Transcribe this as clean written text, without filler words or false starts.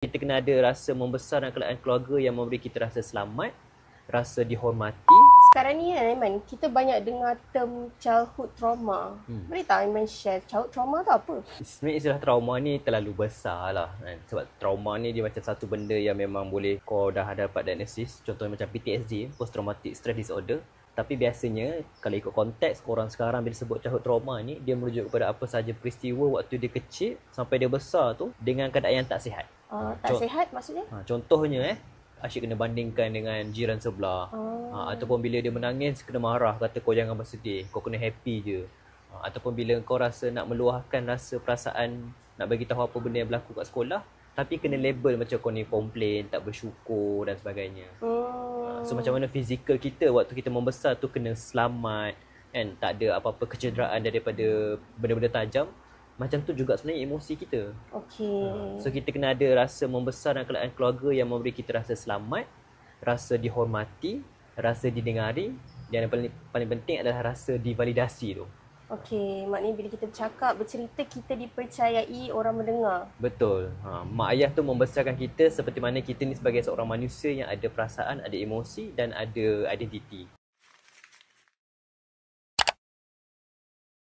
Kita kena ada rasa membesar dalam keluarga yang memberi kita rasa selamat, rasa dihormati. Sekarang ni kan Aiman, kita banyak dengar term childhood trauma. Boleh tak Aiman share childhood trauma tu apa? Sebenarnya istilah trauma ni terlalu besar lah kan? Sebab trauma ni dia macam satu benda yang memang boleh kau dah dapat diagnosis. Contohnya macam PTSD, Post Traumatic Stress Disorder. Tapi biasanya kalau ikut konteks orang sekarang bila sebut childhood trauma ni, dia merujuk kepada apa sahaja peristiwa waktu dia kecil sampai dia besar tu dengan keadaan yang tak sihat. Tak sihat maksudnya? Contohnya asyik kena bandingkan dengan jiran sebelah. Ataupun bila dia menangis kena marah, kata kau jangan bersedih, kau kena happy je. Ataupun bila kau rasa nak meluahkan rasa perasaan, nak bagi tahu apa benda yang berlaku kat sekolah, tapi kena label macam kau ni komplain, tak bersyukur dan sebagainya. So macam mana fizikal kita waktu kita membesar tu kena selamat kan, tak ada apa-apa kecederaan daripada benda-benda tajam. Macam tu juga sebenarnya emosi kita. So kita kena ada rasa membesar dalam keluarga yang memberi kita rasa selamat, rasa dihormati, rasa didengari, dan yang paling penting adalah rasa divalidasi tu. Maknanya bila kita bercakap, bercerita, kita dipercayai orang mendengar. Betul. Mak ayah tu membesarkan kita seperti mana kita ni sebagai seorang manusia yang ada perasaan, ada emosi dan ada identiti.